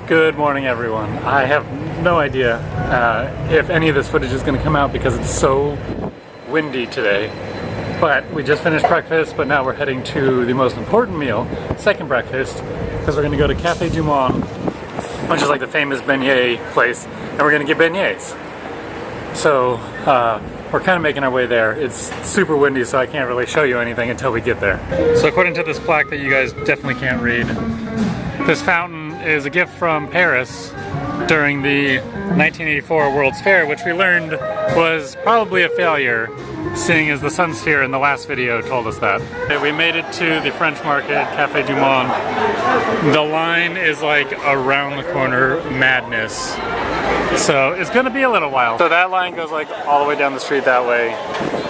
Good morning, everyone. I have no idea if any of this footage is going to come out because it's so windy today. But we just finished breakfast, but now we're heading to the most important meal, second breakfast, because we're going to go to Café du Monde, which is like the famous beignet place, and we're going to get beignets. So we're kind of making our way there. It's super windy, so I can't really show you anything until we get there. So according to this plaque that you guys definitely can't read, this fountain is a gift from Paris during the 1984 World's Fair, which we learned was probably a failure, seeing as the sun sphere in the last video told us that. We made it to the French market, Café du Monde. The line is like around the corner madness. So it's gonna be a little while. So that line goes like all the way down the street that way.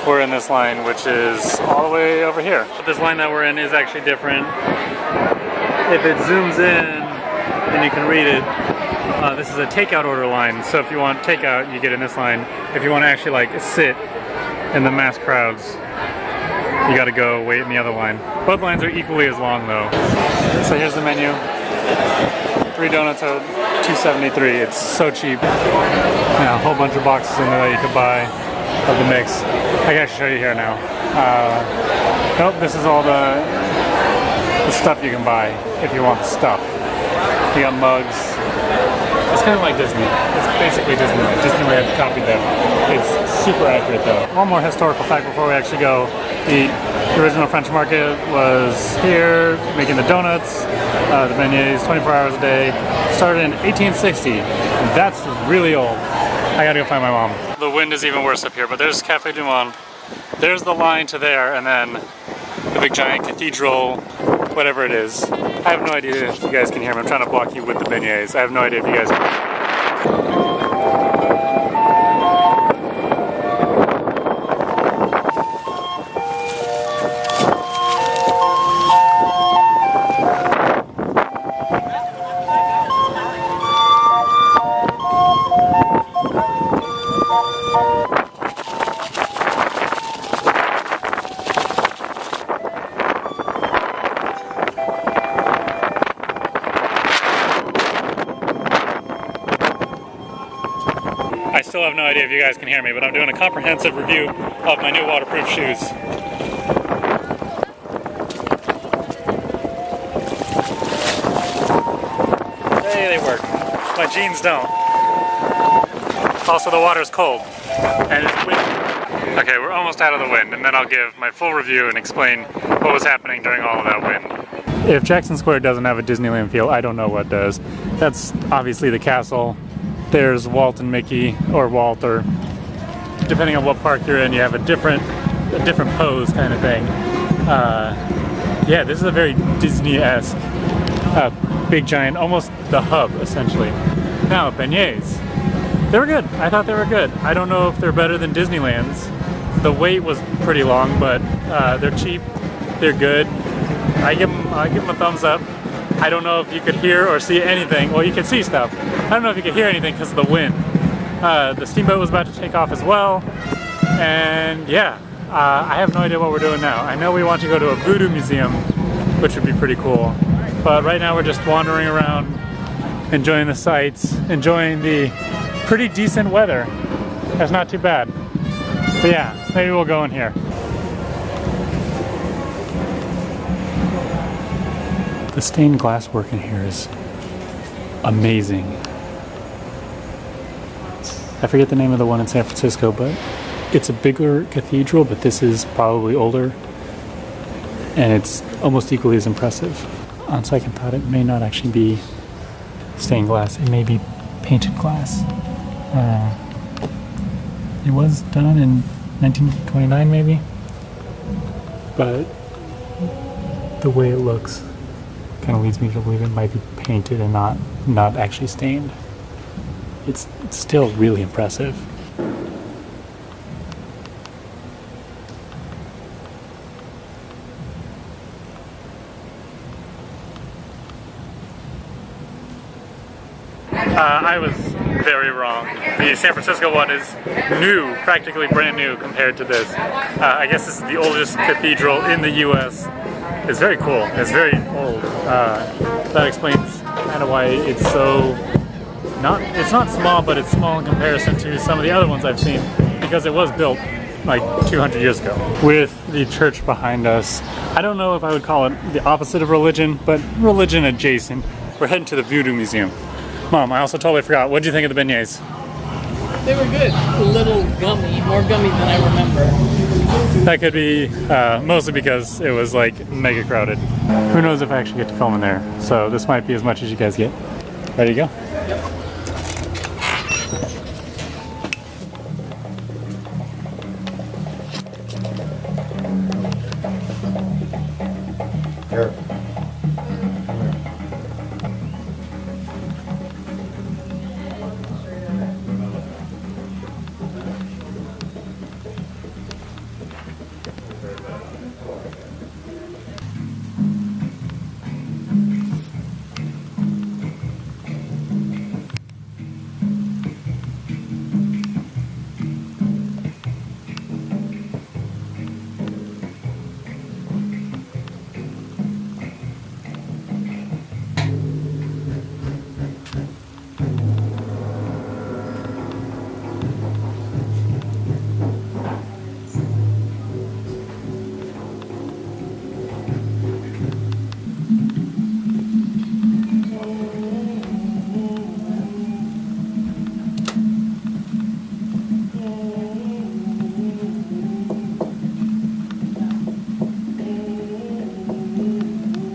We're in this line, which is all the way over here. But this line that we're in is actually different. If it zooms in, and you can read it, this is a takeout order line. So if you want takeout, you get in this line. If you want to actually like sit in the mass crowds, you gotta go wait in the other line. Both lines are equally as long though. So here's the menu. 3 donuts at $2.73. It's so cheap. Yeah, a whole bunch of boxes in there that you could buy of the mix. I can actually show you here now. Nope, this is all the stuff you can buy if you want stuff. You got mugs. It's kind of like Disney. It's basically Disneyland. Disneyland copied them. It's super accurate though. One more historical fact before we actually go eat. The original French market was here, making the donuts, the beignets, 24 hours a day. Started in 1860. That's really old. I gotta go find my mom. The wind is even worse up here, but there's Café du Monde. There's the line to there, and then the big giant cathedral, whatever it is. I have no idea if you guys can hear me. I'm trying to block you with the beignets. I have no idea if you guys can hear me. I still have no idea if you guys can hear me, but I'm doing a comprehensive review of my new waterproof shoes. Hey, they work. My jeans don't. Also, the water's cold, and it's windy. Okay, we're almost out of the wind, and then I'll give my full review and explain what was happening during all of that wind. If Jackson Square doesn't have a Disneyland feel, I don't know what does. That's obviously the castle. There's Walt and Mickey, or Walt, or depending on what park you're in, you have a different pose kind of thing. Yeah, this is a very Disney-esque, big giant, almost the hub essentially. Now, beignets. They were good. I thought they were good. I don't know if they're better than Disneyland's. The wait was pretty long, but they're cheap. They're good. I give them a thumbs up. I don't know if you could hear or see anything. Well, you could see stuff. I don't know if you could hear anything because of the wind. The steamboat was about to take off as well. And yeah, I have no idea what we're doing now. I know we want to go to a voodoo museum, which would be pretty cool. But right now we're just wandering around, enjoying the sights, enjoying the pretty decent weather. That's not too bad. But yeah, maybe we'll go in here. The stained glass work in here is amazing. I forget the name of the one in San Francisco, but it's a bigger cathedral, but this is probably older. And it's almost equally as impressive. On second thought, it may not actually be stained glass. It may be painted glass. It was done in 1929 maybe. But the way it looks kind of leads me to believe it might be painted and not actually stained. It's still really impressive. I was very wrong. The San Francisco one is new, practically brand new compared to this. I guess this is the oldest cathedral in the US. It's very cool. It's very old. That explains kind of why it's so it's not small, but it's small in comparison to some of the other ones I've seen, because it was built like 200 years ago. With the church behind us, I don't know if I would call it the opposite of religion, but religion adjacent. We're heading to the Voodoo Museum. Mom, I also totally forgot, what did you think of the beignets? They were good. A little gummy, more gummy than I remember. That could be mostly because it was like mega crowded. Who knows if I actually get to film in there, so this might be as much as you guys get. Ready to go? Yep. Here.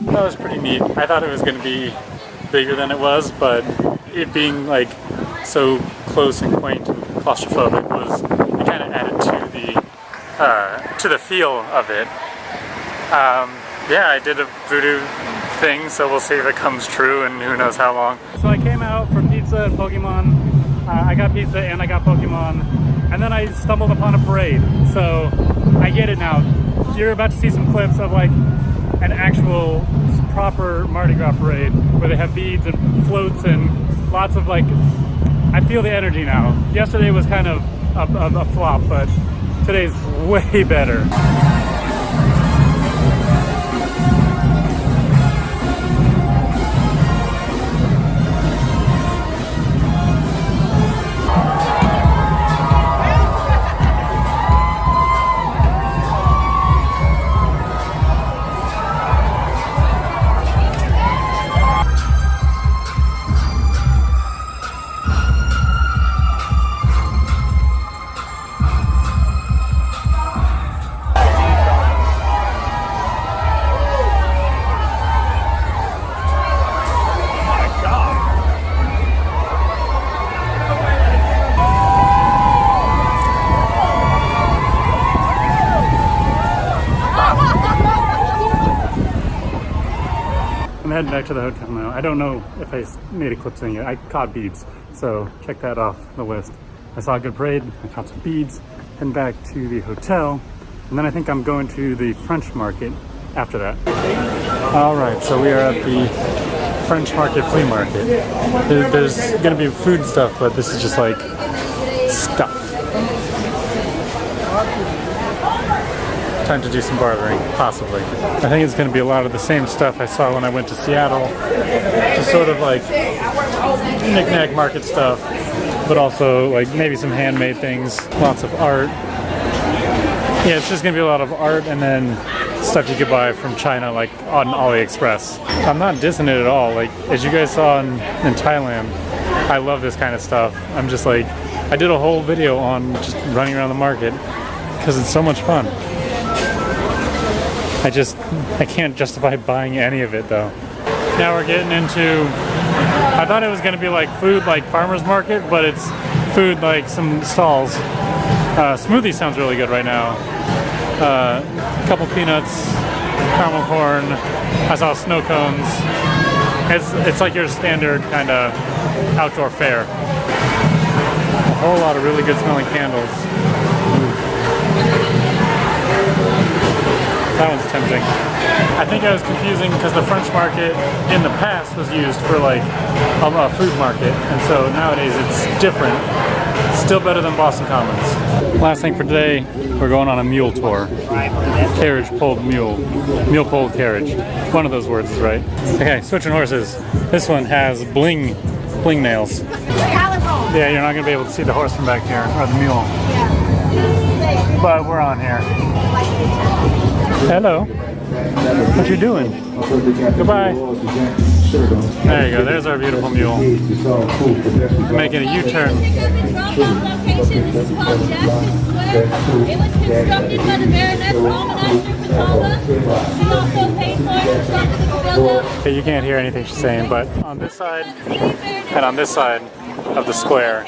That was pretty neat. I thought it was going to be bigger than it was, but it being like so close and quaint and claustrophobic was, it kind of added to the feel of it. Yeah, I did a voodoo thing, so we'll see if it comes true and who knows how long. So I came out for pizza and Pokemon. I got pizza and I got Pokemon, and then I stumbled upon a parade. So I get it now. You're about to see some clips of like an actual proper Mardi Gras parade where they have beads and floats and lots of like, I feel the energy now. Yesterday was kind of a flop, but today's way better. I'm heading back to the hotel now. I don't know if I made a clip saying it. I caught beads, so check that off the list. I saw a good parade, I caught some beads, heading back to the hotel, and then I think I'm going to the French market after that. All right, so we are at the French market flea market. There's gonna be food stuff, but this is just like stuff. Time to do some bartering, possibly. I think it's going to be a lot of the same stuff I saw when I went to Seattle. Just sort of like knick-knack market stuff, but also like maybe some handmade things, lots of art. Yeah, it's just going to be a lot of art and then stuff you could buy from China, like on AliExpress. I'm not dissing it at all. Like, as you guys saw in Thailand, I love this kind of stuff. I'm just like, I did a whole video on just running around the market because it's so much fun. I can't justify buying any of it though. Now we're getting into, I thought it was going to be like food like farmer's market, but it's food like some stalls. Smoothie sounds really good right now. A couple peanuts, caramel corn, I saw snow cones. It's like your standard kind of outdoor fair. A whole lot of really good smelling candles. That one's tempting. I think I was confusing because the French market in the past was used for like a food market, and so nowadays it's different. Still better than Boston Commons. Last thing for today, we're going on a mule tour. Carriage pulled mule. Mule pulled carriage. One of those words is right. Okay, switching horses. This one has bling nails. Yeah, you're not gonna be able to see the horse from back here, or the mule. But we're on here. Hello. What you doing? Goodbye. There you go. There's our beautiful mule. Making a U-turn. This is called Jackson Square. It was constructed by the Baroness Almanaster. She also paid for it, constructed the building. Okay, you can't hear anything she's saying, but on this side and on this side of the square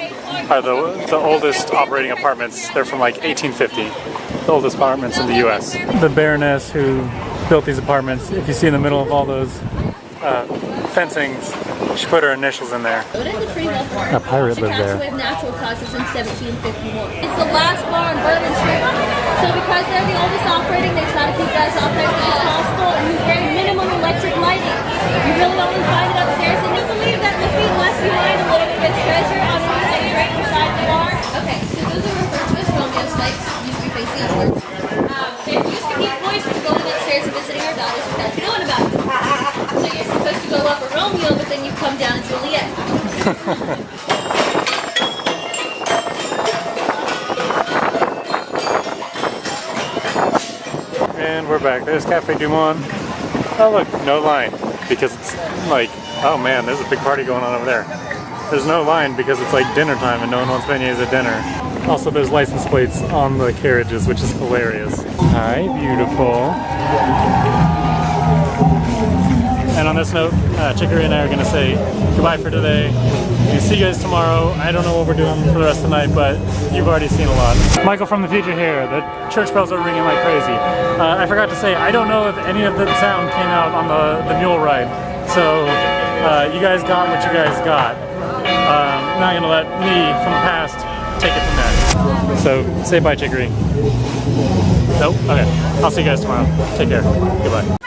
are the oldest operating apartments. They're from like 1850. The oldest apartments in the U.S. The Baroness who built these apartments, if you see in the middle of all those fencings, she put her initials in there. A pirate lived there. She passed away of natural causes in 1751. It's the last bar on Bourbon Street. So because they're the oldest operating, they try to keep that as operating as possible and use very minimum electric lighting. You really only find it upstairs, and you believe that Lafitte left behind a little bit of his treasure on the side right beside the bar. Okay, so those are referred to as Romeo spikes. Used to be facing upwards. They used to keep boys from going upstairs and visiting our daughters without you knowing about it. So you're supposed to go up a Romeo, but then you come down a Juliet. And we're back. There's Cafe Du Monde. Oh look, no line. Because it's like, oh man, there's a big party going on over there. There's no line because it's like dinner time and no one wants beignets at dinner. Also, there's license plates on the carriages, which is hilarious. Hi, beautiful. And on this note, Chicory and I are going to say goodbye for today. We'll see you guys tomorrow. I don't know what we're doing for the rest of the night, but you've already seen a lot. Michael from the future here. The church bells are ringing like crazy. I forgot to say, I don't know if any of the sound came out on the mule ride. So you guys got what you guys got. Not going to let me from the past take it from there. So say bye, Chicory. Nope? Okay. I'll see you guys tomorrow. Take care. Goodbye.